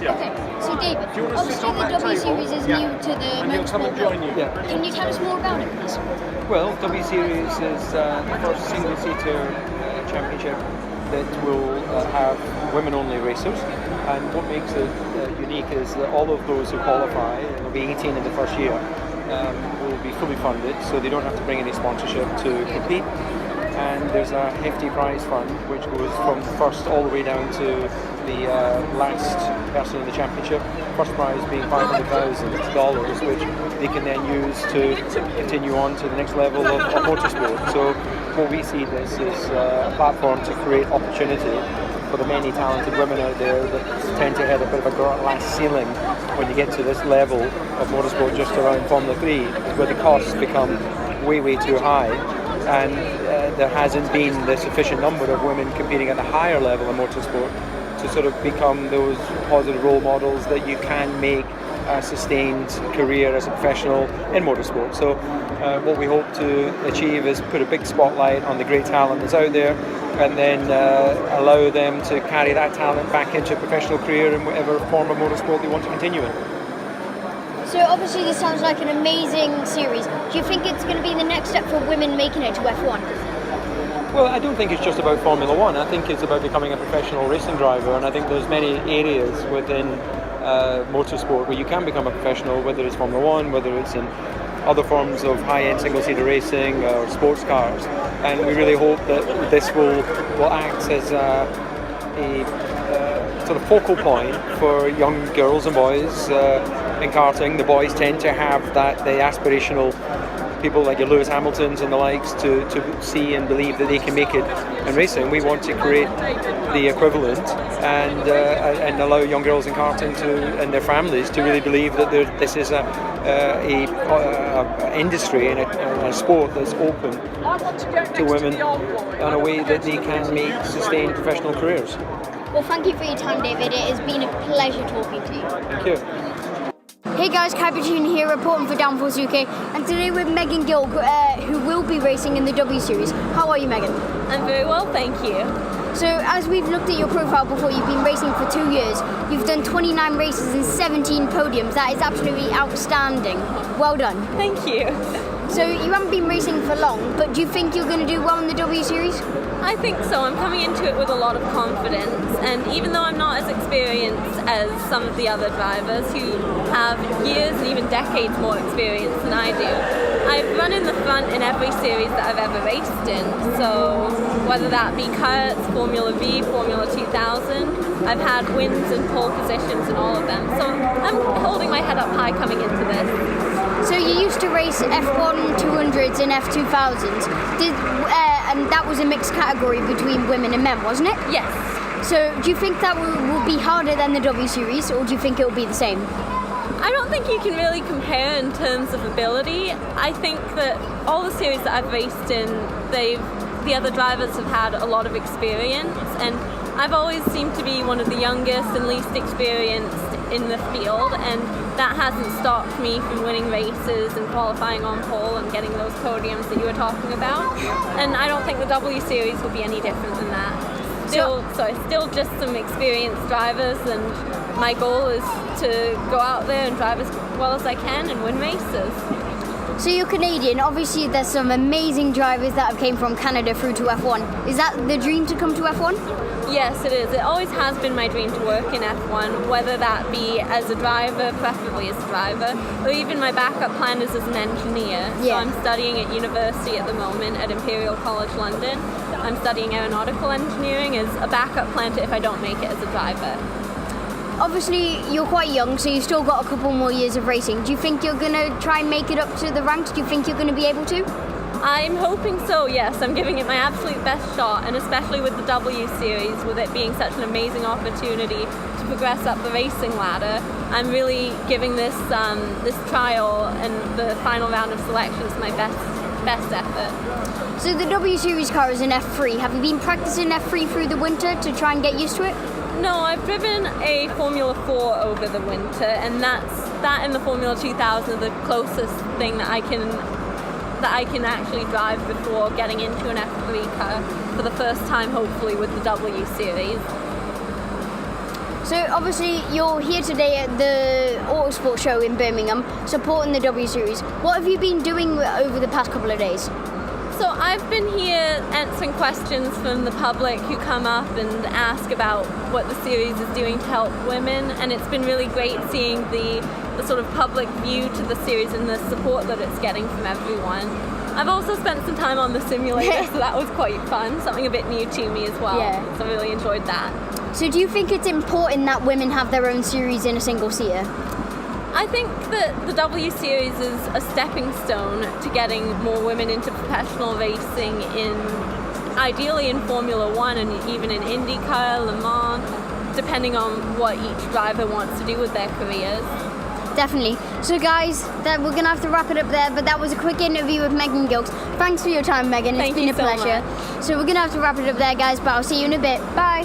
Okay, so David, Do you want to sit obviously on the that W table? Series is Yeah. new to the And he'll come and motorsport join world. you. Yeah. Can you tell us more about it, please? Well, W Series is the first single-seater championship that will have women-only racers. And what makes it unique is that all of those who qualify, and there'll be 18 in the first year, will be fully funded, so they don't have to bring any sponsorship to compete. And there's a hefty prize fund which goes from first all the way down to the last person in the championship. First prize being $500,000, which they can then use to continue on to the next level of motorsport. So what we see this is a platform to create opportunity for the many talented women out there that tend to hit a bit of a glass ceiling when you get to this level of motorsport just around Formula 3, where the costs become way too high. And there hasn't been the sufficient number of women competing at the higher level of motorsport to sort of become those positive role models that you can make a sustained career as a professional in motorsport. So what we hope to achieve is put a big spotlight on the great talent that's out there, and then allow them to carry that talent back into a professional career in whatever form of motorsport they want to continue in. So obviously this sounds like an amazing series. Do you think it's going to be the next step for women making it to F1? Well, I don't think it's just about Formula 1. I think it's about becoming a professional racing driver, and I think there's many areas within motorsport where you can become a professional, whether it's Formula 1, whether it's in other forms of high-end single-seater racing or sports cars. And we really hope that this will act as a sort of focal point for young girls and boys in karting. The boys tend to have the aspirational people like your Lewis Hamiltons and the likes to see and believe that they can make it in racing. We want to create the equivalent and allow young girls in karting and their families to really believe that this is a industry and a sport that's open to women in a way that they can make sustained professional careers. Well, thank you for your time, David. It has been a pleasure talking to you. Thank you. Hey guys, Bachini here reporting for Downforce UK, and today with Megan Gilkes, who will be racing in the W Series. How are you, Megan? I'm very well, thank you. So as we've looked at your profile before, you've been racing for 2 years. You've done 29 races and 17 podiums. That is absolutely outstanding. Well done. Thank you. So you haven't been racing for long, but do you think you're going to do well in the W Series? I think so. I'm coming into it with a lot of confidence, and even though I'm not as experienced as some of the other drivers who have years and even decades more experience than I do, I've run in the front in every series that I've ever raced in. So whether that be karts, Formula V, Formula 2000, I've had wins and pole positions in all of them. So I'm holding my head up high coming into this. So you used to race F1 200s and F2000s, and that was a mixed category between women and men, wasn't it? Yes. So do you think that will be harder than the W Series, or do you think it will be the same? I don't think you can really compare in terms of ability. I think that all the series that I've raced in, the other drivers have had a lot of experience, and I've always seemed to be one of the youngest and least experienced in the field, and that hasn't stopped me from winning races and qualifying on pole and getting those podiums that you were talking about. And I don't think the W Series will be any different than that. Still just some experienced drivers, and my goal is to go out there and drive as well as I can and win races. So you're Canadian. Obviously there's some amazing drivers that have came from Canada through to F1. Is that the dream to come to F1? Yes, it is. It always has been my dream to work in F1, whether that be as a driver, preferably as a driver, or even my backup plan is as an engineer. Yeah. So I'm studying at university at the moment at Imperial College London. I'm studying aeronautical engineering as a backup plan to if I don't make it as a driver. Obviously you're quite young, so you've still got a couple more years of racing. Do you think you're going to try and make it up to the ranks? Do you think you're going to be able to? I'm hoping so, yes. I'm giving it my absolute best shot, and especially with the W Series, with it being such an amazing opportunity to progress up the racing ladder, I'm really giving this trial and the final round of selections my best effort. So the W Series car is an F3. Have you been practicing F3 through the winter to try and get used to it? No, I've driven a Formula 4 over the winter, and that and the Formula 2000 are the closest thing that I can actually drive before getting into an F3 car for the first time, hopefully, with the W Series. So obviously you're here today at the Autosports show in Birmingham, supporting the W Series. What have you been doing over the past couple of days? So I've been here answering questions from the public who come up and ask about what the series is doing to help women, and it's been really great seeing the sort of public view to the series and the support that it's getting from everyone. I've also spent some time on the simulator, so that was quite fun, something a bit new to me as well. Yeah. So I really enjoyed that. So do you think it's important that women have their own series in a single-seater? I think that the W Series is a stepping stone to getting more women into professional racing ideally in Formula One and even in IndyCar, Le Mans, depending on what each driver wants to do with their careers. Definitely. So guys, we're going to have to wrap it up there, but that was a quick interview with Megan Gilkes. Thanks for your time, Megan. It's been a pleasure. So we're going to have to wrap it up there, guys, but I'll see you in a bit. Bye.